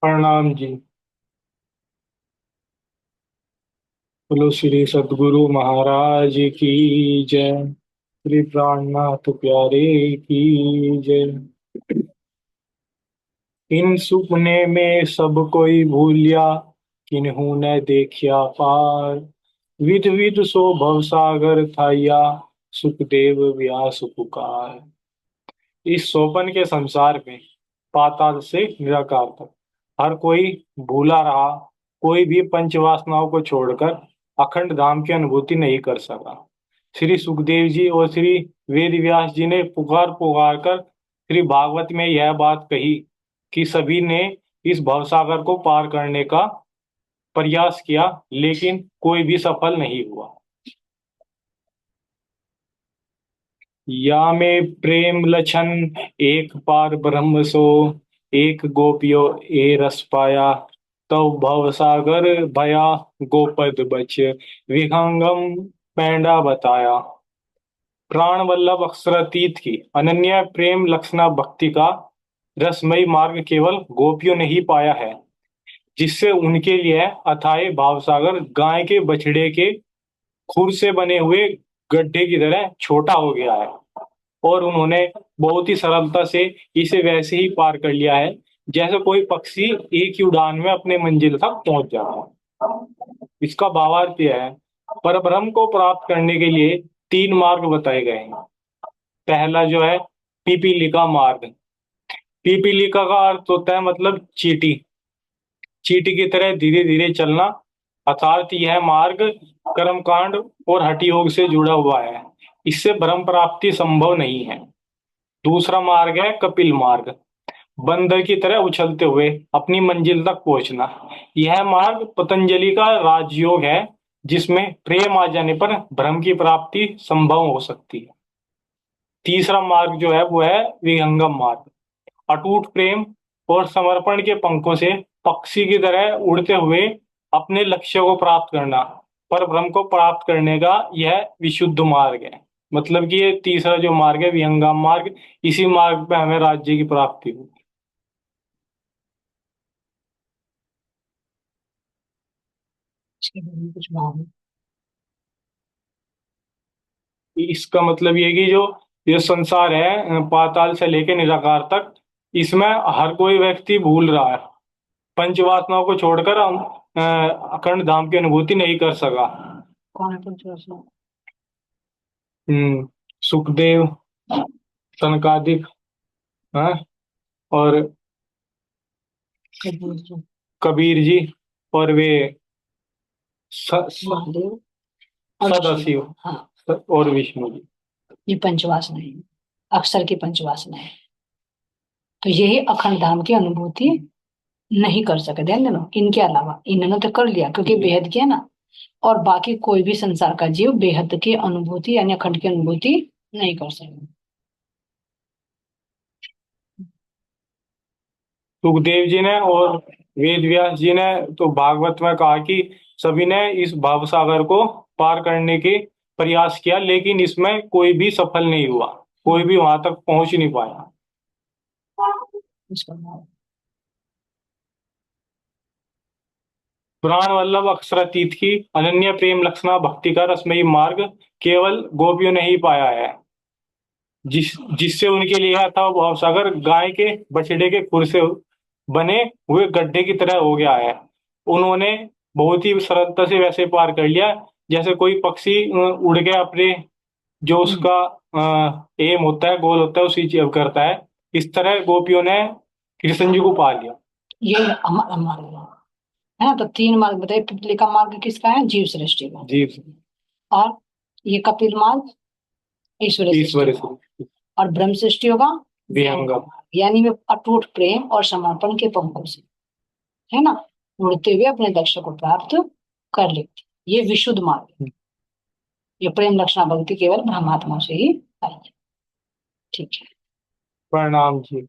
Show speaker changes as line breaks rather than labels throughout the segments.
प्रणाम जी। बोलो श्री सद्गुरु महाराज की जय। श्री प्राणनाथ प्यारे की जय। इन सुपने में सब कोई भूलिया, किन्हू ने देखिया पार। विध विध सो भवसागर थाया, सुखदेव व्यास पुकार। इस सोपन के संसार में पाताल से निराकार तक हर कोई भूला रहा। कोई भी पंच वासनाओं को छोड़कर अखंड धाम की अनुभूति नहीं कर सका। श्री सुखदेव जी और श्री वेद व्यास जी ने पुकार पुकार कर श्री भागवत में यह बात कही कि सभी ने इस भवसागर को पार करने का प्रयास किया, लेकिन कोई भी सफल नहीं हुआ। या में प्रेम लछन एक पार ब्रह्म सो, एक गोपियो ए रस पाया। तब भव सागर भया, गोपद बच विहंगम पैंडा बताया। प्राण वल्लभ अक्षरातीत की अनन्य प्रेम लक्षणा भक्ति का रसमयी मार्ग केवल गोपियों ने ही पाया है, जिससे उनके लिए अथाह भावसागर गाय के बछड़े के खुर से बने हुए गड्ढे की तरह छोटा हो गया है। और उन्होंने बहुत ही सरलता से इसे वैसे ही पार कर लिया है, जैसे कोई पक्षी एक ही उड़ान में अपने मंजिल तक पहुंच जाता है। इसका भावार्थ यह है, परब्रह्म को प्राप्त करने के लिए तीन मार्ग बताए गए हैं। पहला जो है पिपीलिका मार्ग। पिपीलिका का अर्थ होता है मतलब चींटी। चींटी की तरह धीरे धीरे चलना, अर्थात यह मार्ग कर्मकांड और हठ योग से जुड़ा हुआ है। इससे ब्रह्म प्राप्ति संभव नहीं है। दूसरा मार्ग है कपिल मार्ग। बंदर की तरह उछलते हुए अपनी मंजिल तक पहुंचना। यह मार्ग पतंजलि का राजयोग है, जिसमें प्रेम आ जाने पर ब्रह्म की प्राप्ति संभव हो सकती है। तीसरा मार्ग जो है वो है विहंगम मार्ग। अटूट प्रेम और समर्पण के पंखों से पक्षी की तरह उड़ते हुए अपने लक्ष्य को प्राप्त करना, पर ब्रह्म को प्राप्त करने का यह विशुद्ध मार्ग है। मतलब कि ये तीसरा जो मार्ग है विहंगम मार्ग, इसी मार्ग पे हमें राज्य की प्राप्ति होगी।
इसके बारे में कुछ भाव।
इसका मतलब ये कि जो ये संसार है पाताल से लेके निराकार तक, इसमें हर कोई व्यक्ति भूल रहा है। पंच वासनाओं को छोड़कर हम अखंड धाम की अनुभूति नहीं कर सका।
कौन है पंचवासना?
सुखदेव, सनकादिक, हाँ, और
कबीर जी,
कबीर जी, और वे
महादेव और विष्णु।
सदाशिव,
हाँ,
और विष्णु जी।
ये पंचवासना है, अक्षर की पंचवासना है। तो यही अखंड धाम की अनुभूति नहीं कर सके। ध्यान देना, इनके अलावा इन्होंने तो कर लिया क्योंकि बेहद किया ना। और बाकी कोई भी संसार का जीव बेहद की अनुभूति यानी अखंड की अनुभूति नहीं कर सकता।
सुखदेव जी ने और वेद व्यास जी ने तो भागवत में कहा कि सभी ने इस भाव सागर को पार करने के प्रयास किया, लेकिन इसमें कोई भी सफल नहीं हुआ। कोई भी वहां तक पहुंच नहीं पाया।
इसका भाव।
प्राण वल्लभ अक्षरातीत की अनन्य प्रेम लक्षणा भक्ति का रसमयी मार्ग केवल गोपियों ने ही पाया है, जिससे उनके लिए था भवसागर गाय के बछड़े के खुर से बने हुए गड्ढे की तरह हो गया है। उन्होंने बहुत ही सरलता से वैसे पार कर लिया, जैसे कोई पक्षी उड़ के अपने जो
हम्म,
उसका एम होता है, गोल होता है, उसी चीज करता है। इस तरह गोपियों ने कृष्ण जी को पा लिया।
ये हमारा मार्ग है ना। तो तीन मार्ग बताइए, पिपली का मार्ग किसका है? जीव सृष्टि का।
जी।
और ये कपिल मार्ग ईश्वरी सृष्टि
ईश्वर
का।
से
और ब्रह्म सृष्टि होगा विहंगम
विहंगम।
मार्ग, यानी वे अटूट प्रेम और समर्पण के पंखों से, है ना, उड़ते हुए अपने लक्ष्य को प्राप्त कर लेते। ये विशुद्ध मार्ग है। ये प्रेम लक्षणा भक्ति केवल ब्रह्मात्मा से ही आई है। ठीक है।
प्रणाम जी।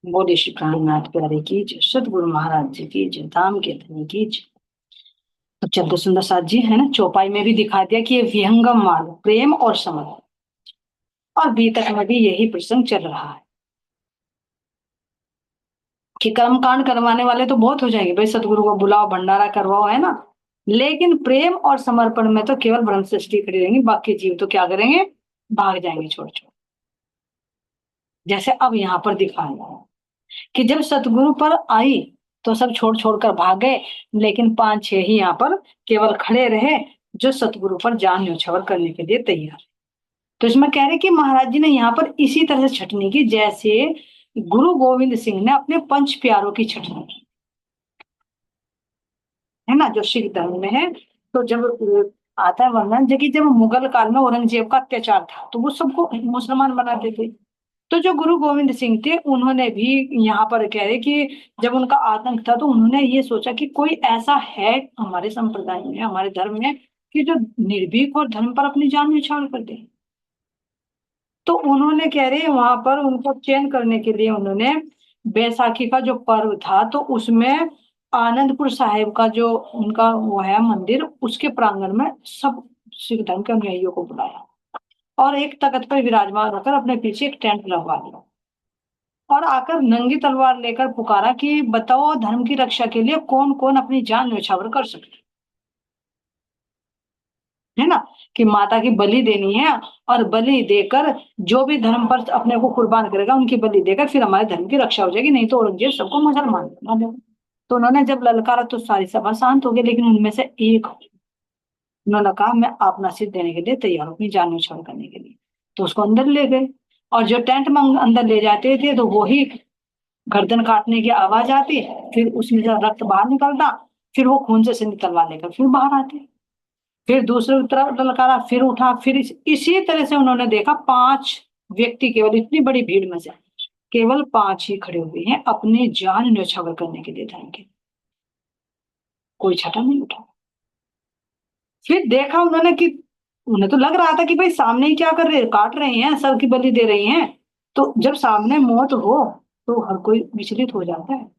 बोले श्री प्राणनाथ प्यारे की जय, सदगुरु महाराज जी की जय, धाम के धनी की जय। तो चंद्र सुंदर साथ जी है ना, चौपाई में भी दिखा दिया कि ये विहंगम मार्ग, प्रेम और समर्पण, और बीतक में भी यही प्रसंग चल रहा है कि कर्म कांड करवाने वाले तो बहुत हो जाएंगे भाई, सतगुरु को बुलाओ, भंडारा करवाओ, है ना, लेकिन प्रेम और समर्पण में तो केवल ब्रह्म सृष्टि खड़ी रहेंगी, बाकी जीव तो क्या करेंगे, भाग जाएंगे छोड़ छोड़। जैसे अब यहाँ पर दिखाया है कि जब सतगुरु पर आई तो सब छोड़ छोड़ कर भाग गए, लेकिन पांच छह ही यहाँ पर केवल खड़े रहे, जो सतगुरु पर जान न्यौछावर करने के लिए तैयार। तो इसमें कह रहे कि महाराज जी ने यहाँ पर इसी तरह से छटनी की जैसे गुरु गोविंद सिंह ने अपने पंच प्यारों की छटनी की, है ना, जो सिख धर्म में है। तो जब आता है वर्णन जो कि जब मुगल काल में औरंगजेब का अत्याचार था तो वो सबको मुसलमान बनाते थे। तो जो गुरु गोविंद सिंह थे उन्होंने भी यहाँ पर कह रहे कि जब उनका आतंक था तो उन्होंने ये सोचा कि कोई ऐसा है हमारे संप्रदाय में, हमारे धर्म में, कि जो निर्भीक और धर्म पर अपनी जान न्यौछावर कर दे। तो उन्होंने कह रहे वहां पर उनको चयन करने के लिए उन्होंने बैसाखी का जो पर्व था तो उसमें आनंदपुर साहिब का जो उनका वो है मंदिर, उसके प्रांगण में सब सिख धर्म के अनुयायियों को बुलाया और एक तख्त पर विराजमान होकर अपने पीछे एक टेंट लगवा दिया और आकर नंगी तलवार लेकर पुकारा कि बताओ धर्म की रक्षा के लिए कौन कौन अपनी जान न्यौछावर कर सकते है ना, कि माता की बलि देनी है और बलि देकर जो भी धर्म पर अपने को कुर्बान करेगा उनकी बलि देकर फिर हमारे धर्म की रक्षा हो जाएगी, नहीं तो औरंगजेब सबको मुसलमान बना देगा। तो उन्होंने जब ललकारा तो सारी सभा शांत हो गई, लेकिन उनमें से एक, उन्होंने कहा मैं अपना सिर देने के लिए तैयार हूँ, अपनी जान न्यौछावर करने के लिए। तो उसको अंदर ले गए और जो टेंट में अंदर ले जाते थे तो वो ही गर्दन काटने की आवाज आती, फिर उसमें से रक्त बाहर निकलता, फिर वो खून से सिंध तलवार लेकर फिर बाहर आते, फिर दूसरी तरफ ललकारा, फिर उठा, फिर इसी तरह से उन्होंने देखा पांच व्यक्ति केवल इतनी बड़ी भीड़ में से केवल पांच ही खड़े हुए हैं अपनी जान न्यौछावर करने के लिए धर्म के, कोई छटा नहीं उठा। फिर देखा उन्होंने कि उन्हें तो लग रहा था कि भाई सामने ही क्या कर रहे हैं, काट रहे हैं, सर की बलि दे रही हैं। तो जब सामने मौत हो तो हर कोई विचलित हो जाता है।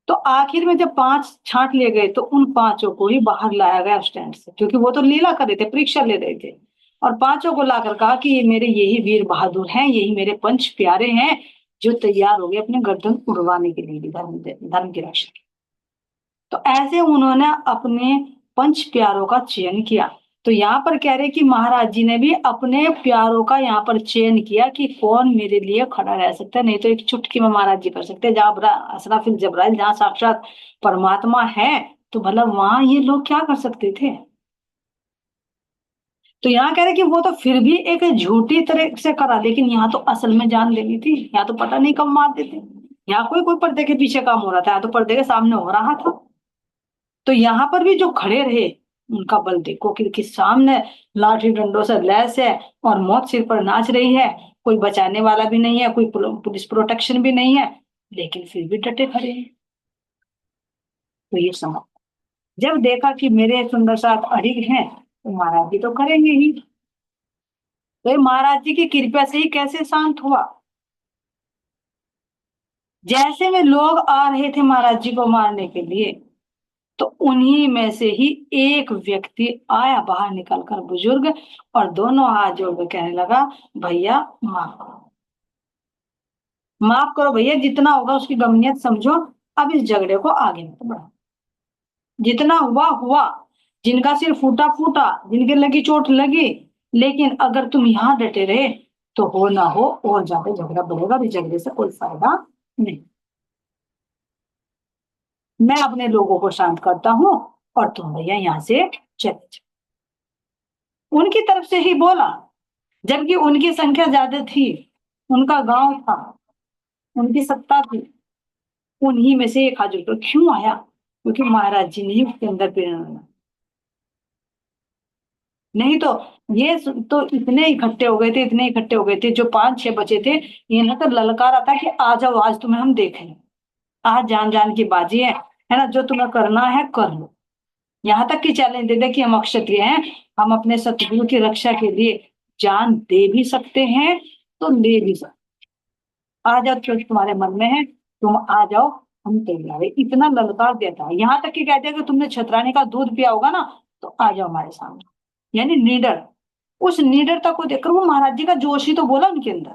तो आखिर में जब पांच छांट लिए गए तो उन पांचों को ही बाहर लाया गया स्टैंड से, क्योंकि वो तो लीला कर रहे थे, परीक्षा ले रहे थे, और पांचों को लाकर कहा कि ये मेरे यही वीर बहादुर हैं, यही मेरे पंच प्यारे हैं जो तैयार हो गए अपने गर्दन उड़वाने के लिए धर्म की रक्षा की। तो ऐसे उन्होंने अपने पंच प्यारों का चयन किया। तो यहाँ पर कह रहे कि महाराज जी ने भी अपने प्यारों का यहाँ पर चयन किया कि कौन मेरे लिए खड़ा रह सकता है, नहीं तो एक चुटकी में महाराज जी कर सकते हैं, जहाँ असराफिल जबराइल जहाँ साक्षात परमात्मा है, तो भला वहां ये लोग क्या कर सकते थे। तो यहाँ कह रहे कि वो तो फिर भी एक झूठी तरह से करा, लेकिन यहाँ तो असल में जान लेनी थी, यहाँ तो पता नहीं कब मार देते। यहाँ कोई कोई पर्दे के पीछे काम हो रहा था, यहाँ तो पर्दे के सामने हो रहा था। तो यहाँ पर भी जो खड़े रहे उनका बल देखो कि सामने लाठी डंडों से लैस है और मौत सिर पर नाच रही है, कोई बचाने वाला भी नहीं है, कोई पुलिस प्रोटेक्शन भी नहीं है, लेकिन फिर भी डटे खड़े हैं। तो ये समझ, जब देखा कि मेरे सुंदर साथ अड़िग हैं तो महाराज जी तो करेंगे ही। तो महाराज जी की कृपा से ही कैसे शांत हुआ, जैसे में लोग आ रहे थे महाराज जी को मारने के लिए तो उन्हीं में से ही एक व्यक्ति आया बाहर निकलकर, बुजुर्ग, और दोनों हाथ जोड़कर कहने लगा भैया माफ करो, माफ करो भैया, जितना होगा उसकी गमीयत समझो, अब इस झगड़े को आगे मत बढ़ाओ, जितना हुआ हुआ, जिनका सिर फूटा फूटा, जिनके लगी चोट लगी, लेकिन अगर तुम यहाँ डटे रहे तो हो ना हो और ज्यादा झगड़ा बढ़ेगा, इस झगड़े से कोई फायदा नहीं, मैं अपने लोगों को शांत करता हूँ और तुम भैया यहाँ से चले जाओ। उनकी तरफ से ही बोला, जबकि उनकी संख्या ज्यादा थी, उनका गांव था, उनकी सत्ता थी, उन्हीं में से एक हाजिर पर क्यों आया, क्योंकि महाराज जी ने ही उसके अंदर प्रेरणा, नहीं तो ये तो इतने इकट्ठे हो गए थे, इतने इकट्ठे हो गए थे, जो पांच छह बचे थे, इन्हें तो ललकारा था कि आ जाओ आज तुम्हें हम देखें, आज जान जान की बाजी है ना, जो तुम्हें करना है कर लो। यहाँ तक कि चैलेंज दे दे कि हम अक्षत्रिय हैं, हम अपने सतगुरु की रक्षा के लिए जान दे भी सकते हैं तो ले भी सकते, आ जाओ जो तुम्हारे मन में है तुम आ जाओ, हम तैयार है, इतना ललकार देता है, यहाँ तक कि कहते हैं कि तुमने छतरानी का दूध पिया होगा ना, तो आ जाओ हमारे सामने, यानी निडर। उस निडरता को देखकर वो महाराज जी का जोश ही तो बोला उनके अंदर,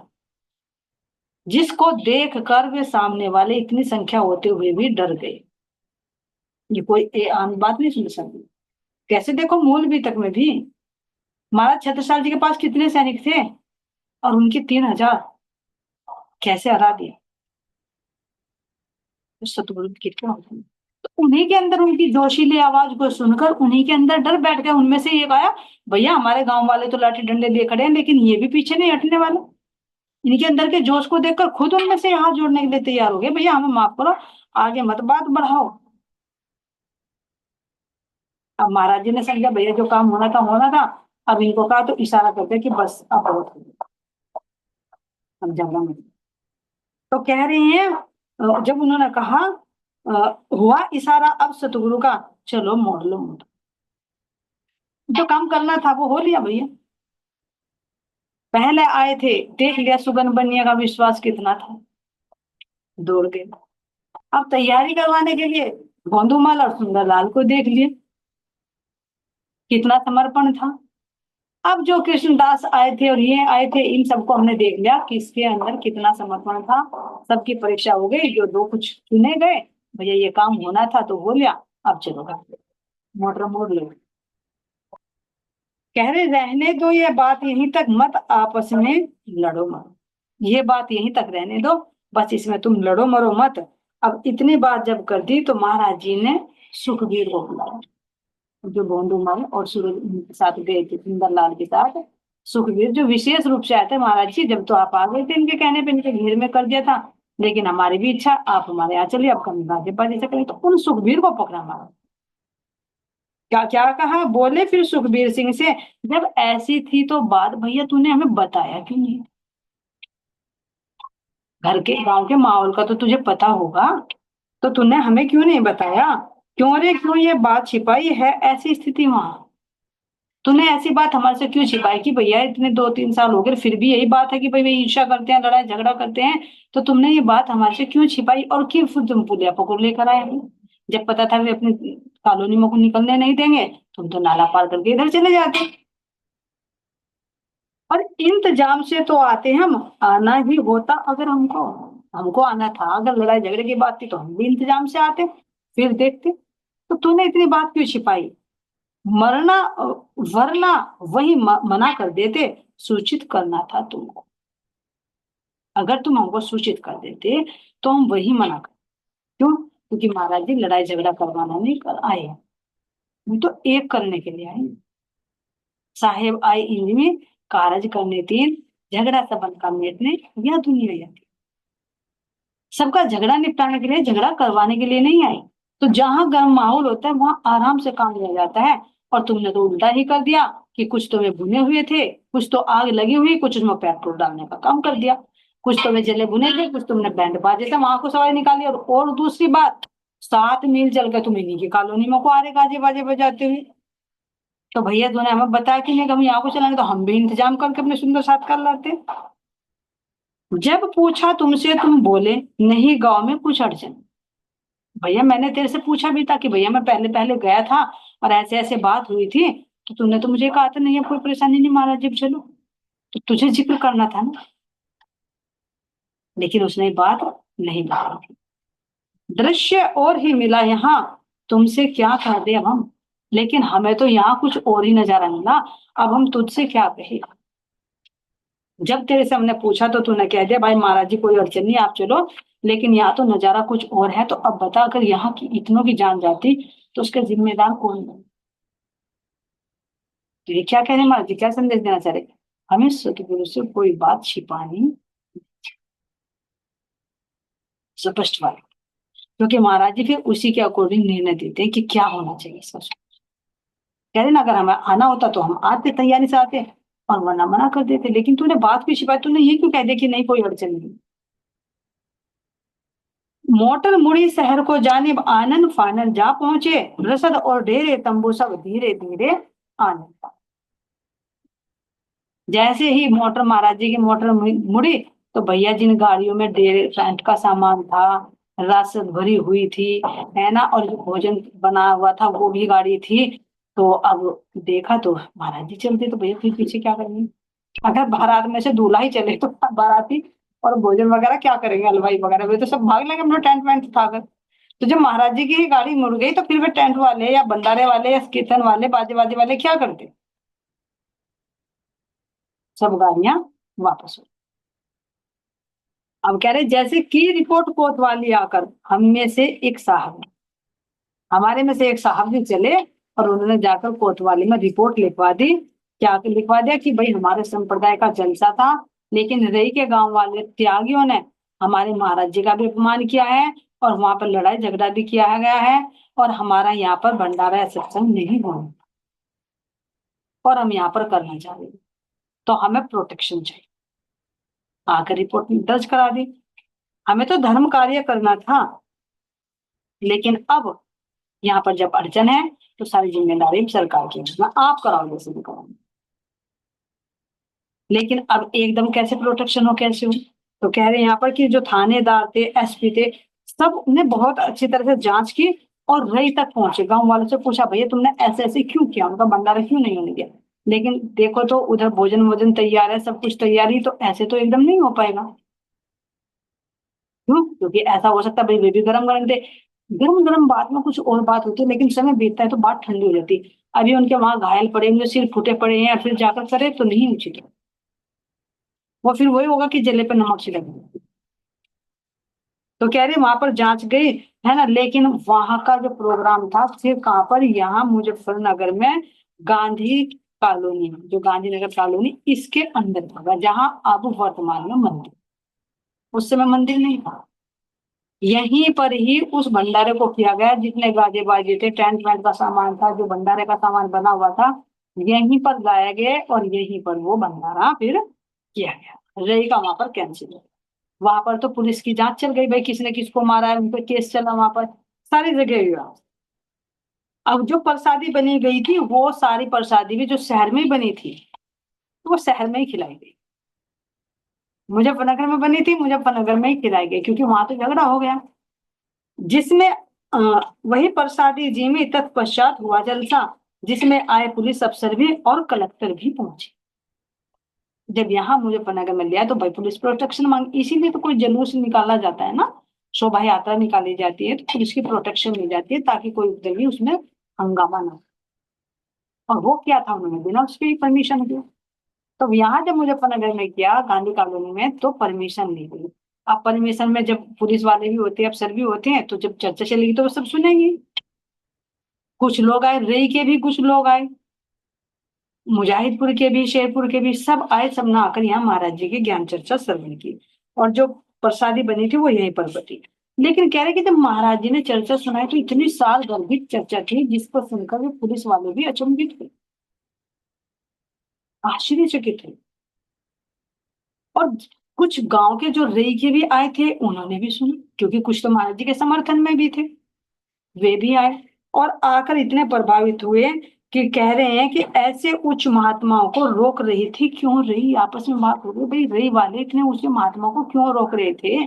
जिसको देख कर वे सामने वाले इतनी संख्या होते हुए भी डर गए। ये कोई आम बात नहीं सुन सकती। कैसे देखो, मूल भी तक में भी महाराज छत्रसाल जी के पास कितने सैनिक थे, और उनके 3,000 कैसे हरा दिए। तो सतगुरु कितना होते हैं। तो उन्हीं के अंदर उनकी जोशीली आवाज को सुनकर उन्हीं के अंदर डर बैठ गया। उनमें से एक आया, भैया हमारे गांव वाले तो लाठी डंडे लिए खड़े हैं, लेकिन ये भी पीछे नहीं हटने वाले। इनके अंदर के जोश को देखकर खुद उनमें से हाथ जोड़ने के लिए तैयार हो गए, भैया हमें माफ करो, आगे मत बात बढ़ाओ। अब महाराज जी ने समझा भैया जो काम होना था। अब इनको कहा तो इशारा कर दिया कि बस अब बहुत हो गया, अब ज्यादा मत। तो कह रहे हैं जब उन्होंने कहा हुआ इशारा अब सतगुरु का, चलो मोड़ लो मोड़। जो काम करना था वो हो लिया भैया। पहले आए थे, देख लिया सुगन बनिया का विश्वास कितना था, दौड़ गए। अब तैयारी करवाने के लिए गोंदूमाल और सुंदरलाल को देख लिए, कितना समर्पण था। अब जो कृष्णदास आए थे और ये आए थे, इन सबको हमने देख लिया किसके अंदर कितना समर्पण था। सबकी परीक्षा हो गई, जो दो कुछ चुने गए, भैया ये काम होना था तो हो लिया, अब चलो घर मोटर मोड़ लो। कह रहे रहने दो ये बात यहीं तक, मत आपस में लड़ो मत, ये बात यहीं तक रहने दो, बस इसमें तुम लड़ो मरो मत। अब इतनी बात जब कर दी तो महाराज जी ने सुखबीर को बुलाया, जो गोंदूमल और सूरज उनके साथ गए थे, सुंदरलाल के साथ। सुखबीर जो विशेष रूप से आए थे, महाराज जी जब तो आप आ गए थे इनके कहने पे, इनके घेर में कर दिया था, लेकिन हमारी भी इच्छा आप हमारे यहाँ चलिए, अब कभी बाजी से करें। तो उन सुखबीर को पकड़ा महाराज, क्या क्या कहा बोले फिर सुखबीर सिंह से, जब ऐसी थी तो बात भैया तूने हमें बताया क्यों नहीं। घर के गांव के माहौल का तो तुझे पता होगा, तो तूने हमें क्यों नहीं बताया। क्यों रे क्यों ये बात छिपाई है, ऐसी स्थिति वहां तूने ऐसी बात हमारे से क्यों छिपाई कि भैया इतने 2-3 साल हो गए फिर भी यही बात है कि भाई वे ईर्ष्या करते हैं, लड़ाई झगड़ा करते हैं। तो तुमने ये बात हमारे से क्यों छिपाई, और क्यों फिर तुम पुलिया पकड़ लेकर आए हमें, जब पता था वे अपनी कॉलोनी में को निकलने नहीं देंगे, तुम तो नाला पार करके इधर चले जाते। और इंतजाम से तो आते हम, आना ही होता अगर हमको, हमको आना था, अगर लड़ाई झगड़े की बात थी तो हम भी इंतजाम से आते, फिर देखते। तो तूने इतनी बात क्यों छिपाई, मरना वरना वही मना कर देते, सूचित करना था तुमको। अगर तुम हमको सूचित कर देते तो हम वही मना कर। क्यों, क्योंकि महाराज जी लड़ाई झगड़ा करवाना नहीं कर आए हैं, हम तो एक करने के लिए आए हैं। साहेब आए इनमें कारज करने तीन, झगड़ा संबंध का मिटने यह दुनिया आती। सबका झगड़ा निपटाने के लिए, झगड़ा करवाने के लिए नहीं आई। तो जहां गर्म माहौल होता है वहां आराम से काम लिया जाता है। और तुमने तो उल्टा ही कर दिया कि कुछ तो वे भुने हुए थे, कुछ तो आग लगी हुई, कुछ उसमें पेट्रोल डालने का काम कर दिया। कुछ तो वे जले भुने थे, कुछ तुमने बैंड बाजे से वहां को सवारी निकाली। और दूसरी बात, 7 मील चल के तुम इन्हीं की कॉलोनी में को आ रहे गाजे बाजे बजाते हुए। तो भैया तूने हमें बताया कि नहीं कि हम यहाँ को चलाएंगे, तो हम भी इंतजाम करके अपने सुंदर साथ कर लाते। जब पूछा तुमसे तुम बोले नहीं गांव में कुछ अड़चन। भैया मैंने तेरे से पूछा भी था कि भैया मैं पहले पहले गया था और ऐसे ऐसे बात हुई थी, तो तूने तो मुझे कहा था नहीं है कोई परेशानी नहीं महाराज जी चलो, तो तुझे जिक्र करना था ना। लेकिन उसने ये बात नहीं बताई थी। दृश्य और ही मिला यहाँ, तुमसे क्या कह दे अब हम, लेकिन हमें तो यहाँ कुछ और ही नजारा मिला, अब हम तुझसे क्या कहे। जब तेरे से हमने पूछा तो तूने कह दिया भाई महाराज जी कोई अड़चन नहीं आप चलो, लेकिन यहाँ तो नजारा कुछ और है। तो अब बता, अगर यहाँ की इतनों की जान जाती तो उसके जिम्मेदार कौन है। तो ये क्या कह रहे महाराज जी, क्या संदेश देना चाह रहे, हमें सतगुरु से कोई बात छिपानी, स्पष्ट बात। क्योंकि महाराज जी फिर उसी के अकॉर्डिंग निर्णय देते हैं कि क्या होना चाहिए इसका। कह रहे ना अगर हमें आना होता तो हम आते, तैयारी से आते, और वरना मना कर देते। लेकिन तूने बात क्यों छिपाई, तूने ये क्यों कह दिया कि नहीं कोई अड़चन नहीं। मोटर मुड़ी शहर को जानिब आनन फानन जा पहुंचे, रसद और डेरे तंबू सब धीरे धीरे आने लगा। जैसे ही मोटर महाराज जी की मोटर मुड़ी, तो भैया जिन गाड़ियों में डेरे रेंट का सामान था, रस भरी हुई थी, है ना, और जो भोजन बना हुआ था वो भी गाड़ी थी। तो अब देखा तो महाराज जी चलते, तो भैया फिर पीछे क्या करेंगे? अगर बारात में से दूल्हा ही चले तो बाराती और भोजन वगैरह क्या करेंगे, हलवाई वगैरह, वे तो सब भाग लेंगे अपना टेंट वेंट उठाकर। तो जब महाराज जी की ही गाड़ी मुड़ गई तो फिर वे टेंट वाले या भंडारे वाले या कीर्तन वाले बाजे बाजे वाले क्या करते? सब गाड़ियां वापस हो। अब कह रहे जैसे की रिपोर्ट कोतवाली आकर, हम में से एक साहब, हमारे में से एक साहब जी चले और उन्होंने जाकर कोतवाली में रिपोर्ट लिखवा दी। क्या लिखवा दिया कि भाई हमारे संप्रदाय का जलसा था, लेकिन रई के गांव वाले त्यागियों ने हमारे महाराज जी का भी अपमान किया है, और वहां पर लड़ाई झगड़ा भी किया गया है, और हमारा यहाँ पर भंडारा या सत्संग नहीं होना, और हम यहाँ पर करना चाह रहे हैं, तो हमें प्रोटेक्शन चाहिए। आकर रिपोर्ट दर्ज करा दी। हमें तो धर्म कार्य करना था, लेकिन अब यहाँ पर जब अड़चन है तो सारी जिम्मेदारी सरकार की है, आप कराओ जैसे भी कराओ। लेकिन अब एकदम कैसे प्रोटेक्शन हो, कैसे हो? तो कह रहे हैं यहाँ पर कि जो थानेदार थे, एसपी थे, सब ने बहुत अच्छी तरह से जांच की और रई तक पहुंचे। गांव वालों से पूछा भैया तुमने ऐसे ऐसे क्यों किया, उनका भंडारा क्यों नहीं होने दिया? लेकिन देखो तो उधर भोजन वोजन तैयार है, सब कुछ तैयारी, तो ऐसे तो एकदम नहीं हो पाएगा। क्यों? क्योंकि ऐसा हो सकता है भाई वे भी गरम गरम थे। गरम गरम बात में कुछ और बात होती है, लेकिन समय बीतता है तो बात ठंडी हो जाती है। अभी उनके वहां घायल पड़े, उनके सिर फूटे पड़े हैं, फिर जाकर करे तो नहीं उचित। वो फिर वही होगा कि जले पे नमक छिड़क। तो कह रहे वहां पर जांच गई, है ना, लेकिन वहां का जो प्रोग्राम था सिर्फ कहाँ पर, यहाँ मुजफ्फरनगर में गांधी कॉलोनी में, जो गांधीनगर कॉलोनी इसके अंदर था, जहां अब वर्तमान में मंदिर, उस समय मंदिर नहीं था। यहीं पर ही उस भंडारे को किया गया, जितने गाजे बाजे थे, टेंट वेंट का सामान था, जो भंडारे का सामान बना हुआ था, यहीं पर लाया गया और यहीं पर वो भंडारा फिर किया गया। रही का वहां पर कैंसिल। वहां पर तो पुलिस की जांच चल गई, भाई किसने किसको मारा है, उन पर केस चला वहां पर, सारी जगह हुआ। अब जो प्रसादी बनी गई थी वो सारी प्रसादी भी जो शहर में ही बनी थी, तो वो शहर में ही खिलाई गई। मुजफ्फरनगर में बनी थी, मुजफ्फरनगर में ही खिलाई गई, क्योंकि वहां तो झगड़ा हो गया। जिसमें अ, वही प्रसादी जी में तत्पश्चात हुआ जलसा, जिसमें आए पुलिस अफसर भी और कलेक्टर भी पहुंचे। जब यहाँ मुजफ्फरनगर में लिया तो भाई पुलिस प्रोटेक्शन मांग, इसीलिए तो कोई जुलूस निकाला जाता है ना, शोभा यात्रा निकाली जाती है, तो पुलिस की प्रोटेक्शन ली जाती है ताकि कोई उधर भी उसमें हंगामा ना हो। और वो क्या था, उन्होंने बिना उसकी परमिशन दिया। तो यहाँ जब मुजफ्फरनगर में किया गांधी कॉलोनी में तो परमिशन ली गई। अब परमिशन में जब पुलिस वाले भी होते हैं, अफसर भी होते हैं, तो जब चर्चा चलेगी तो वो सब सुनेंगे। कुछ लोग आए, रई के भी कुछ लोग आए, मुजाहिदपुर के भी, शेरपुर के भी, सब आए, सब ना आकर यहाँ महाराज जी की ज्ञान चर्चा श्रवण की। और जो प्रसादी बनी थी वो यहीं पर बटी। लेकिन कह रहे कि जब महाराज जी ने चर्चा सुनाई तो इतनी साल गर्भित चर्चा थी, जिसको सुनकर भी पुलिस वाले भी अचंभित हुए, आश्चर्यचकित थे। और कुछ गांव के जो रई के भी आए थे उन्होंने भी सुना, क्योंकि कुछ तो महाराज जी के समर्थन में भी थे, वे भी आए और आकर इतने प्रभावित हुए कि कह रहे हैं कि ऐसे उच्च महात्माओं को रोक रही थी, क्यों रही, आपस में बात हो रही, भाई रही वाले इतने उच्च महात्माओं को क्यों रोक रहे थे?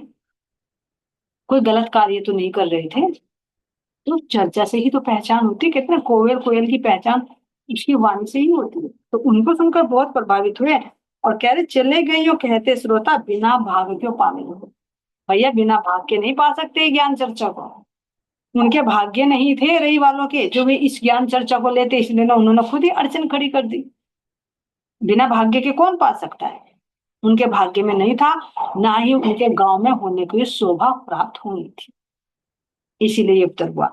कोई गलत कार्य तो नहीं कर रहे थे? तो चर्चा से ही तो पहचान होती है, कितने कोयल कोयल की पहचान उसकी वाणी से ही होती है। तो उनको सुनकर बहुत प्रभावित हुए और कह रहे चले गए यो कहते श्रोता, बिना भाग क्यों पावे हो। भैया बिना भाग के नहीं पा सकते ज्ञान चर्चा को। उनके भाग्य नहीं थे रई वालों के जो वे इस ज्ञान चर्चा को लेते, इसलिए ना उन्होंने खुद ही अड़चन खड़ी कर दी। बिना भाग्य के कौन पा सकता है? उनके भाग्य में नहीं था, ना ही उनके गांव में होने की शोभा प्राप्त होनी थी, इसीलिए ये उत्तर हुआ।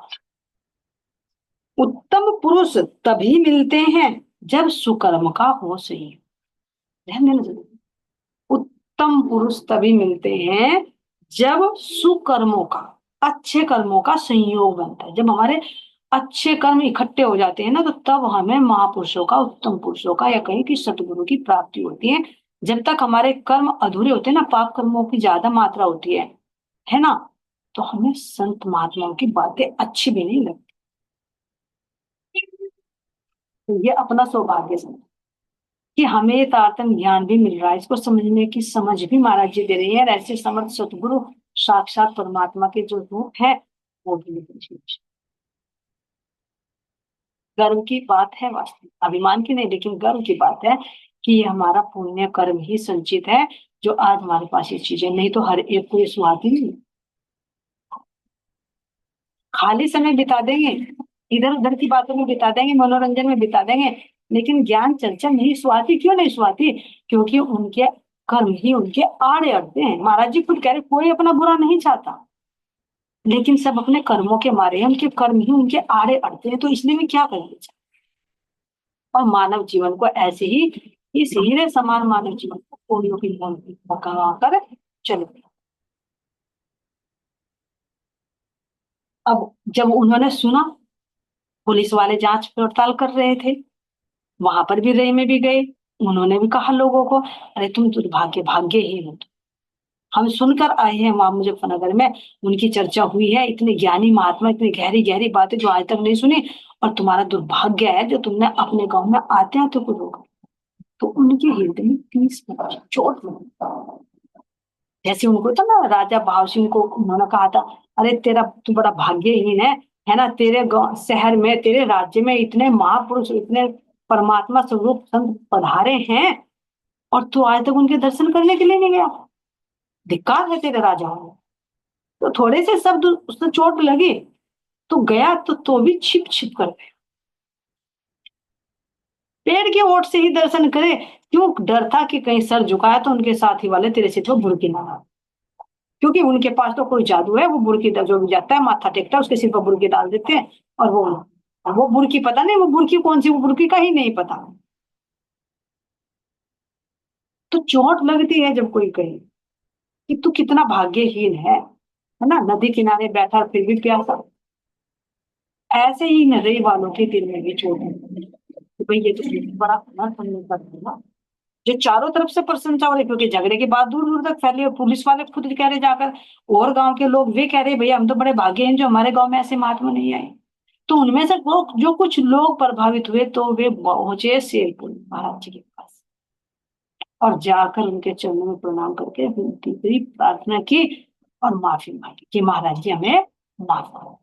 उत्तम पुरुष तभी मिलते हैं जब सुकर्म का हो सही। ध्यान देना जरूरी। उत्तम पुरुष तभी मिलते हैं जब सुकर्मों का, अच्छे कर्मों का संयोग बनता है। जब हमारे अच्छे कर्म इकट्ठे हो जाते हैं ना, तो तब हमें महापुरुषों का, उत्तम पुरुषों का, या कहीं की सतगुरु की प्राप्ति होती है। जब तक हमारे कर्म अधूरे होते हैं ना, पाप कर्मों की ज्यादा मात्रा होती है ना, तो हमें संत महात्माओं की बातें अच्छी भी नहीं लगती। तो ये अपना सौभाग्य समझ कि हमें ये तारतम्य ज्ञान भी मिल रहा है, इसको समझने की समझ भी महाराज जी दे रही है। और ऐसे समर्थ सतगुरु साक्षात परमात्मा के जो रूप है वो भी नहीं। गर्व की बात है, वास्तविक अभिमान की नहीं, लेकिन गर्व की बात है कि ये हमारा पुण्य कर्म ही संचित है जो आज हमारे पास ये चीजें, नहीं तो हर एक को ये स्वाद ही नहीं। खाली समय बिता देंगे, इधर उधर की बातों में बिता देंगे, मनोरंजन में बिता देंगे, लेकिन ज्ञान चर्चा नहीं सुहाती। क्यों नहीं सुहाती? क्योंकि उनके कर्म ही उनके आड़े अड़ते हैं। महाराज जी खुद कह रहे कोई अपना बुरा नहीं चाहता, लेकिन सब अपने कर्मों के मारे हैं, उनके कर्म ही उनके आड़े अड़ते हैं, तो इसलिए मैं क्या करेंगे। और मानव जीवन को ऐसे ही, इस हीरे समान मानव जीवन को कोड़ियों की भगा कर चले। अब जब उन्होंने सुना, पुलिस वाले जांच पड़ताल कर रहे थे, वहां पर भी रई में भी गए, उन्होंने भी कहा लोगों को, अरे तुम दुर्भाग्य भाग्यहीन हो। हम सुनकर आए हैं वहां मुजफ्फरनगर में, उनकी चर्चा हुई है, इतने ज्ञानी महात्मा, इतनी गहरी गहरी बातें जो आज तक नहीं सुनी, और तुम्हारा दुर्भाग्य है जो तुमने अपने गांव में आते आते को रोका। तो उनके हृदय में 30 चोट लगी। जैसे उनको तो ना राजा भाव सिंह को उन्होंने कहा था, अरे तेरा तू बड़ा भाग्यहीन है ना, तेरे गांव शहर में तेरे राज्य में इतने महापुरुष, इतने परमात्मा स्वरूप संत पधारे हैं, और तू आज तक उनके दर्शन करने के लिए नहीं गया। धिक्कार है तेरे राजा में। तो थोड़े से शब्द उसने चोट लगी, तो गया तो भी छिप छिप कर गया। पेड़ के ओट से ही दर्शन करे, क्यों? डर था कि कहीं सर झुकाया तो उनके साथी वाले तेरे सिर पर बुरकी ना डाल, क्योंकि उनके पास तो कोई जादू है, वो बुरकी जो भी जाता है माथा टेकता है उसके सिर पर बुरकी डाल देते हैं, और वो बुरकी पता नहीं, वो बुरकी कौन सी, वो बुरकी का ही नहीं पता। तो चोट लगती है जब कोई कहे कि तू कितना भाग्यहीन है ना, नदी किनारे बैठा फिर भी प्यासा। ऐसे ही नजर वालों के दिल में भी चोट है कि भाई ये तो बड़ा पुण्य करते ना, जो चारों तरफ से प्रशंसा हो रही, क्योंकि झगड़े की बात दूर दूर तक फैली है। पुलिस वाले खुद कह रहे जाकर, और गांव के लोग वे कह रहे भैया हम तो बड़े भाग्य हैं जो हमारे गांव में ऐसे महात्मा नहीं आए। तो उनमें से वो जो कुछ लोग प्रभावित हुए, तो वे पहुंचे शेरपुर महाराज जी के पास, और जाकर उनके चरणों में प्रणाम करके विनती करी, प्रार्थना की, और माफी मांगी कि महाराज जी हमें माफ करो।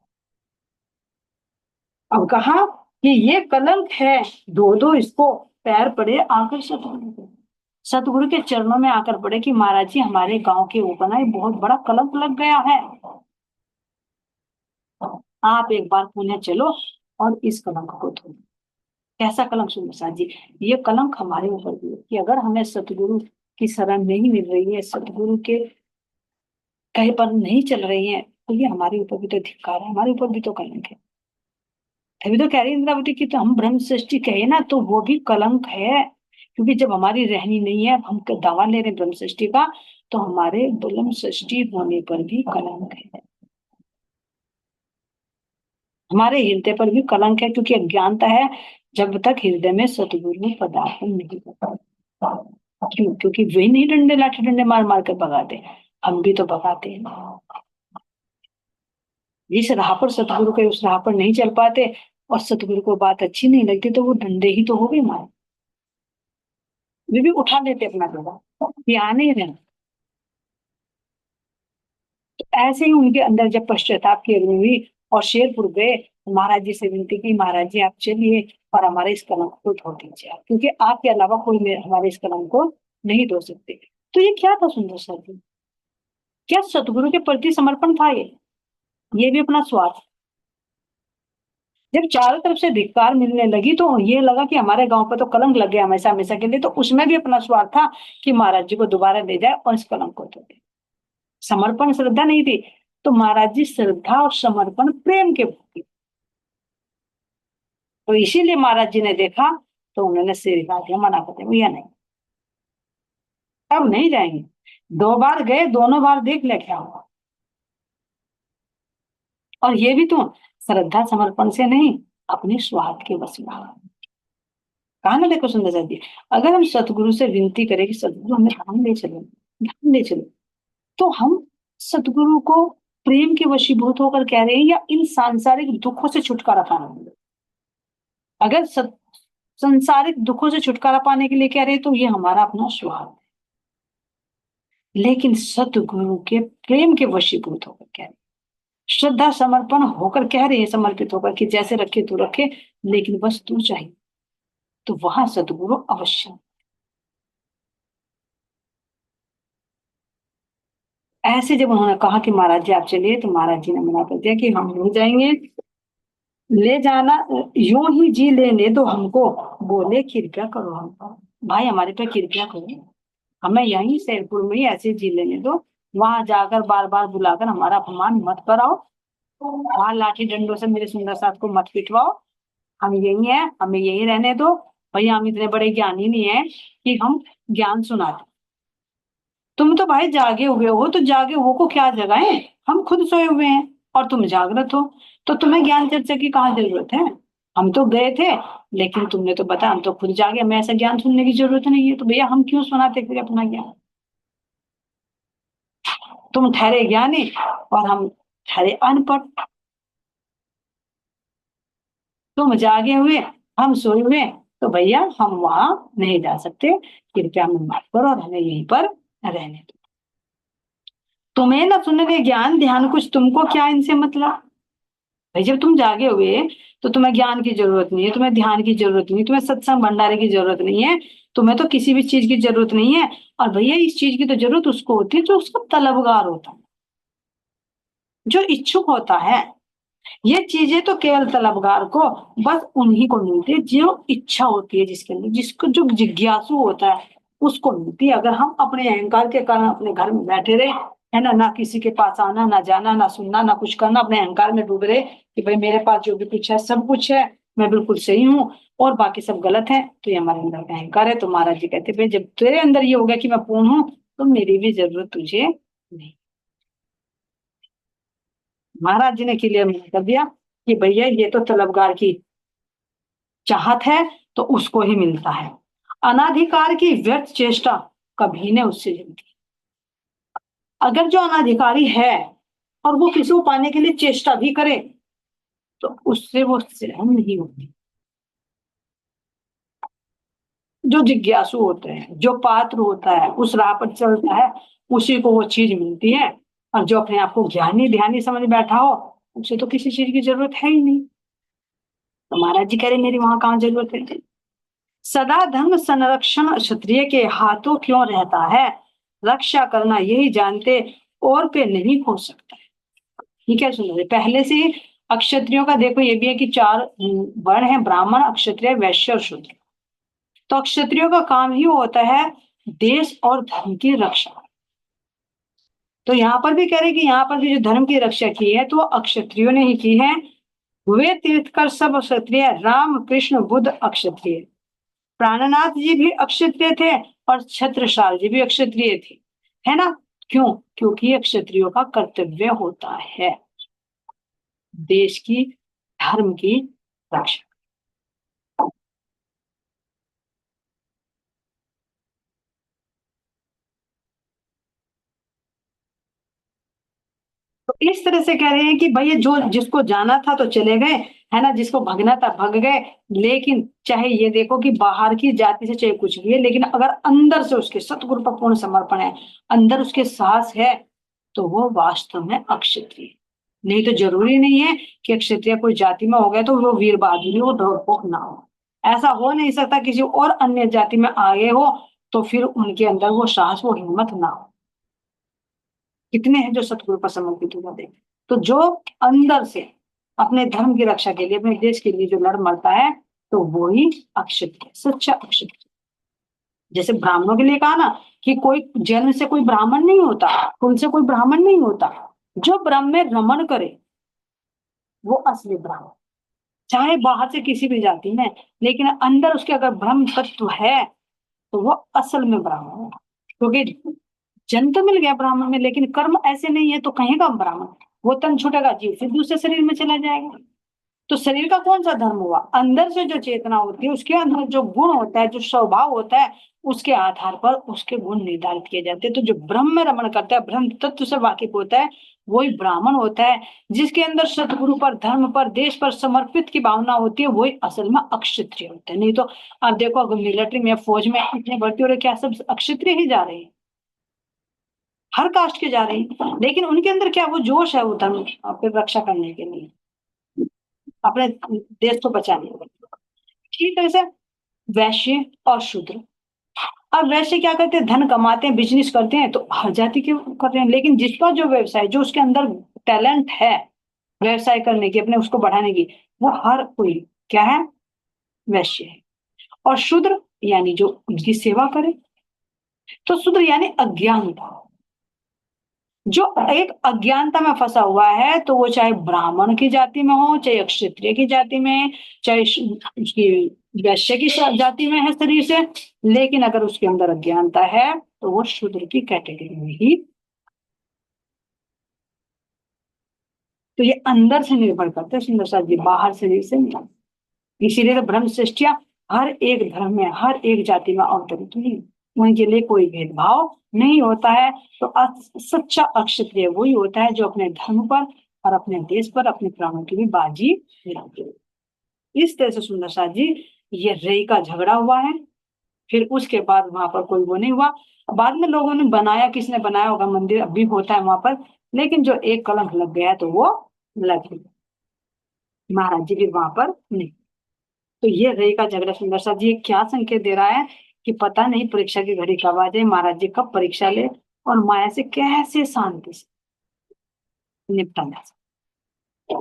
अब कहा कि ये कलंक है, दो दो इसको पैर पड़े आकर सतगुरु के, सतगुरु के चरणों में आकर पड़े कि महाराज जी हमारे गांव के ऊपर ना ये बहुत बड़ा कलंक लग गया है, आप एक बार पुणे चलो और इस कलंक को धो। कैसा कलंक? सुनो साहब जी, ये कलंक हमारे ऊपर भी है कि अगर हमें सतगुरु की शरण नहीं मिल रही है, सतगुरु के कहे पर नहीं चल रही है, तो ये हमारे ऊपर भी तो धिक्कार है, हमारे ऊपर भी तो कलंक है। तभी तो कह रही इंद्रावती की, तो हम ब्रह्म सृष्टि कहे ना, तो वो भी कलंक है, क्योंकि जब हमारी रहनी नहीं है, हम दावा ले रहे ब्रह्म सृष्टि का, तो हमारे ब्रह्म सृष्टि होने पर भी कलंक है, हमारे हृदय पर भी कलंक है, क्योंकि अज्ञानता है जब तक हृदय में सतगुरु पदार्पण नहीं करता। क्यों? क्योंकि वे नहीं डंडे लाठी डंडे मार मार कर भगाते, हम भी तो भगाते हैं। जिस राह पर सतगुरु के, उस राह पर नहीं चल पाते, और सतगुरु को बात अच्छी नहीं लगती, तो वो डंडे ही तो हो गए मारे, वे भी उठा लेते अपना डंडा, ये आने ही रहना। तो ऐसे ही उनके अंदर जब पश्चाताप की अग्नि हुई और शेरपुर गए, महाराज जी से विनती की, महाराज जी आप चलिए और हमारे इस कलंक को धो दीजिए, क्योंकि आपके अलावा कोई हमारे इस कलंक को नहीं धो सकते। तो ये क्या था सुंदर सर जी? क्या सतगुरु के प्रति समर्पण था ये भी अपना स्वार्थ। जब चारों तरफ से धिक्कार मिलने लगी, तो ये लगा कि हमारे गांव पर तो कलंक लग गया हमेशा हमेशा के लिए, तो उसमें भी अपना स्वार्थ था कि महाराज जी को दोबारा ले जाए और इस कलंक को धो दे। समर्पण श्रद्धा नहीं थी, तो महाराज जी श्रद्धा और समर्पण प्रेम के भूखे, तो इसीलिए महाराज जी ने देखा, तो उन्होंने सिर हिला दिया, मना कर दिया भैया नहीं, अब नहीं जाएंगे। 2 बार गए, दोनों बार देख ले क्या हुआ। और ये भी तो श्रद्धा समर्पण से नहीं, अपने स्वार्थ के वश में। कहा ना, देखो सुंदर जी, अगर हम सतगुरु से विनती करें कि सतगुरु हमें धाम ले चलो, धाम ले चलो, तो हम सतगुरु को प्रेम के वशीभूत होकर कह रहे हैं, या इन सांसारिक दुखों से छुटकारा पाने के लिए? अगर संसारिक दुखों से छुटकारा पाने के लिए कह रहे हैं, तो ये हमारा अपना स्वार्थ है। लेकिन सतगुरु के प्रेम के वशीभूत होकर कह रहे, श्रद्धा समर्पण होकर कह रहे हैं, समर्पित होकर कि जैसे रखे तू रखे, लेकिन बस तू चाहिए, तो वहां सतगुरु अवश्य। ऐसे जब उन्होंने कहा कि महाराज जी आप चलिए, तो महाराज जी ने मना कर दिया कि हम नहीं जाएंगे, ले जाना, यूं ही जी लेने दो हमको, बोले कृपया करो हम पर, भाई हमारे पे कृपया करो, हमें यहीं सैदपुर में ही ऐसे जी लेने दो, वहां जाकर बार बार बुलाकर हमारा अपमान मत कराओ, वहां लाठी डंडों से मेरे सुंदर साथ को मत पिटवाओ, हम यही है, हमें यही रहने दो, भैया हम इतने बड़े ज्ञानी नहीं है कि हम ज्ञान सुनाते, तुम तो भाई जागे हुए हो, तो जागे हुए को क्या जगाएं, हम खुद सोए हुए हैं और तुम जागृत हो, तो तुम्हें ज्ञान चर्चा की कहाँ जरूरत है, हम तो गए थे, लेकिन तुमने तो बताया, हम तो खुद जागे, हमें ऐसा ज्ञान सुनने की जरूरत नहीं है, तो भैया हम क्यों सुनाते फिर अपना ज्ञान, तुम ठहरे ज्ञानी और हम ठहरे अनपढ़, तुम जागे हुए, हम सोए हुए, तो भैया हम वहां नहीं जा सकते, कृपया हमें माफ करो और हमें यहीं पर रहने दो, तुम्हें ना सुनने ज्ञान ध्यान कुछ, तुमको क्या इनसे मतलब, भाई जब तुम जागे हुए, तो तुम्हें ज्ञान की जरूरत नहीं है, तुम्हें ध्यान की जरूरत नहीं है, तुम्हें सत्संग भंडारे की जरूरत नहीं है, तुम्हें तो किसी भी चीज की जरूरत नहीं है, और भैया इस चीज की तो जरूरत उसको होती है जो उसका तलबगार होता है, जो इच्छुक होता है, ये चीजें तो केवल तलबगार को, बस उन्हीं को मिलती है जो इच्छा होती है, जिसके अंदर, जिसको जो जिज्ञासु होता है उसको मिलती है, अगर हम अपने अहंकार के कारण अपने घर में बैठे रहे, है ना, ना किसी के पास आना, ना जाना, ना सुनना, ना कुछ करना, अपने अहंकार में डूबे रहे कि भाई मेरे पास जो भी कुछ है सब कुछ है, मैं बिल्कुल सही हूँ और बाकी सब गलत है, तो ये हमारे अंदर का अहंकार है, तो महाराज जी कहते भाई जब तेरे अंदर ये हो गया कि मैं पूर्ण हूँ, तो मेरी भी जरूरत तुझे नहीं, महाराज जी ने क्लियर कर दिया कि भैया ये तो तलबगार की चाहत है, तो उसको ही मिलता है, अनाधिकार की व्यर्थ चेष्टा कभी ने उससे जमती, अगर जो अनाधिकारी है और वो किसी को पाने के लिए चेष्टा भी करे, तो उससे वो सहन नहीं होती, जो जिज्ञासु होते हैं, जो पात्र होता है, उस राह पर चलता है, उसी को वो चीज मिलती है, और जो अपने आप को ज्ञानी ध्यानी समझ बैठा हो, उसे तो किसी चीज की जरूरत है ही नहीं, तो महाराज जी कह रहे मेरी वहां कहाँ जरूरत है, सदा धर्म संरक्षण क्षत्रिय के हाथों क्यों रहता है, रक्षा करना यही जानते, और पे नहीं हो सकता है, ठीक है सुनो, पहले से ही अक्षत्रियों का देखो ये भी है कि चार वर्ण है, ब्राह्मण क्षत्रिय वैश्य और शूद्र, तो क्षत्रियों का काम ही होता है देश और धर्म की रक्षा, तो यहाँ पर भी कह रहे कि यहाँ पर भी जो धर्म की रक्षा की है तो अक्षत्रियों ने ही की है, वे तीर्थकर सब क्षत्रिय, राम कृष्ण बुद्ध अक्षत्रिय, प्राणनाथ जी भी अक्षत्रिय थे और छत्रसाल जी भी अक्षत्रिय थे, है ना, क्यों, क्योंकि ये क्षत्रियों का कर्तव्य होता है देश की धर्म की रक्षा, तो इस तरह से कह रहे हैं कि भैया जो जिसको जाना था तो चले गए, है ना, जिसको भगना था भग गए, लेकिन चाहे ये देखो कि बाहर की जाति से चाहे कुछ भी है, लेकिन अगर अंदर से उसके सतगुरु पर पूर्ण समर्पण है, अंदर उसके साहस है, तो वो वास्तव में अक्षत्रिय, नहीं तो जरूरी नहीं है कि क्षत्रिय कोई जाति में हो गए तो वो वीर बहादुरी हो, डरपोक ना हो, ऐसा हो नहीं सकता, किसी और अन्य जाति में आगे हो तो फिर उनके अंदर वो साहस वो हिम्मत ना हो, कितने हैं जो सतगुरु पर समर्पित हो जाते हैं, तो जो अंदर से अपने धर्म की रक्षा के लिए, अपने देश के लिए जो लड़ मरता है, तो वो ही अक्षत्रिय, सच्चा अक्षत्रिय, जैसे ब्राह्मणों के लिए कहा ना कि कोई जन्म से कोई ब्राह्मण नहीं होता, कुल से कोई ब्राह्मण नहीं होता, जो ब्रह्म में रमण करे वो असली ब्राह्मण, चाहे बाहर से किसी भी जाति में, लेकिन अंदर उसके अगर ब्रह्म तत्व है, तो वो असल में ब्राह्मण है, क्योंकि जन्म तो मिल गया ब्राह्मण में, लेकिन कर्म ऐसे नहीं है, तो कहेगा ब्राह्मण, वो तन छूटेगा जीव फिर दूसरे शरीर में चला जाएगा, तो शरीर का कौन सा धर्म हुआ, अंदर से जो चेतना होती है, उसके अंदर जो गुण होता है, जो स्वभाव होता है, उसके आधार पर उसके गुण निर्धारित किए जाते हैं, तो जो ब्रह्म में रमण करता है, ब्रह्म तत्व से वाकिफ होता है, वही ब्राह्मण होता है, जिसके अंदर सतगुरु पर, धर्म पर, देश पर समर्पित की भावना होती है, वही असल में अक्षत्रिय होता है, नहीं तो आप देखो अगर मिलिट्री में, फौज में इतने भर्ती हो रहे, क्या सब अक्षत्रिय ही जा रहे हैं, हर कास्ट के जा रहे हैं, लेकिन उनके अंदर क्या वो जोश है, वो धर्म फिर रक्षा करने के लिए, अपने देश को बचाने के लिए। ठीक है, जैसे वैश्य और शूद्र। अब वैश्य क्या करते हैं, धन कमाते हैं, बिजनेस करते हैं, तो हर जाति के कर रहे हैं, लेकिन जिसका जो व्यवसाय, जो उसके अंदर टैलेंट है व्यवसाय करने की, अपने उसको बढ़ाने की, वो हर कोई क्या है, वैश्य है। और शूद्र यानी जो उनकी सेवा करे। तो शूद्र यानी अज्ञानता, जो एक अज्ञानता में फंसा हुआ है, तो वो चाहे ब्राह्मण की जाति में हो, चाहे क्षत्रिय की जाति में, चाहे उसकी वैश्य की जाति में है शरीर से, लेकिन अगर उसके अंदर अज्ञानता है तो वो शूद्र की कैटेगरी में ही। तो ये अंदर से निर्भर करता है सुंदर साथ जी, बाहर शरीर से नहीं। इसीलिए तो ब्रह्म सृष्टिया हर एक धर्म में, हर एक जाति में अवतरित हुई, उनके लिए कोई भेदभाव नहीं होता है। तो सच्चा अक्षत्रिय वही होता है जो अपने धर्म पर और अपने देश पर अपने प्राणों की भी बाजी लगाते हैं। इस तरह से सुंदर साथ जी ये रई का झगड़ा हुआ है। फिर उसके बाद वहां पर कोई वो नहीं हुआ। बाद में लोगों ने बनाया, किसने बनाया होगा, मंदिर अब भी होता है वहां पर, लेकिन जो एक कलंक लग गया है तो वो लग ही गया। महाराज जी भी वहां पर नहीं। तो ये रही का झगड़ा सुंदर सा जी क्या संकेत दे रहा है कि पता नहीं परीक्षा की घड़ी कब आ जाए, महाराज जी कब परीक्षा ले और माया से कैसे शांति से निपटा जा सकता।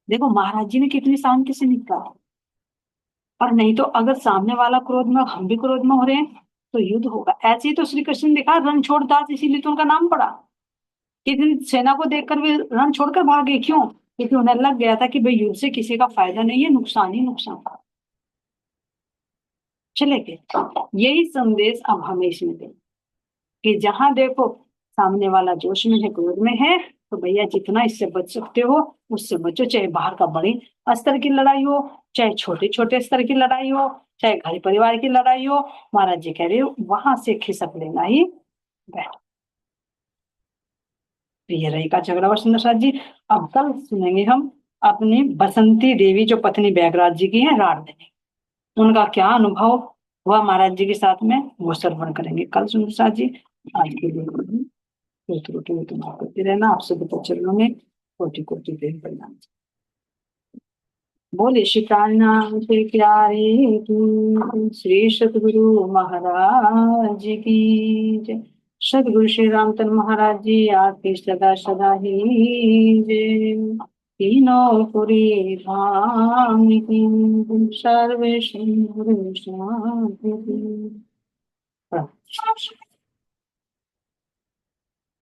देखो महाराज जी ने कितनी शांति से निपटा। और नहीं तो अगर सामने वाला क्रोध में, हम भी क्रोध में हो रहे हैं, तो युद्ध होगा। ऐसे ही तो श्री कृष्ण ने देखा, रण छोड़ दास, इसीलिए तो उनका नाम पड़ा। कितनी सेना को देखकर भी रण छोड़कर भागे, क्यों? क्योंकि उन्हें लग गया था कि भाई युद्ध से किसी का फायदा नहीं है, नुकसान ही नुकसान। चले गए। यही संदेश अब हमें इसमें दें कि जहां देखो सामने वाला जोश में है, क्रोध में है, तो भैया जितना इससे बच सकते हो उससे बचो। चाहे बाहर का बड़े स्तर की लड़ाई हो, चाहे छोटे छोटे स्तर की लड़ाई हो, चाहे घर परिवार की लड़ाई हो, महाराज जी कह रहे हो वहां से खिसक लेना ही बेहतर। तो ये रही का झगड़ा हुआ सुंदर साथ जी। अब कल सुनेंगे हम अपनी बसंती देवी जो पत्नी बैगराज जी की है, राड देवी, उनका क्या अनुभव हुआ महाराज जी के साथ में, वो श्रवण करेंगे कल सुंदर साथ जी। आज के लिए कोई त्रुटि हो तो माफ करते रहना। आपसे तो चरणों में कोटि कोटि प्रेम प्रणाम। बोले श्री प्राणनाथ के प्यारे की श्री सतगुरु महाराज की जय। सतगुरु श्री रामतन महाराज जी आपकी सदा सदा ही जय। तीनों पुरी धाम की सर्वे शांति।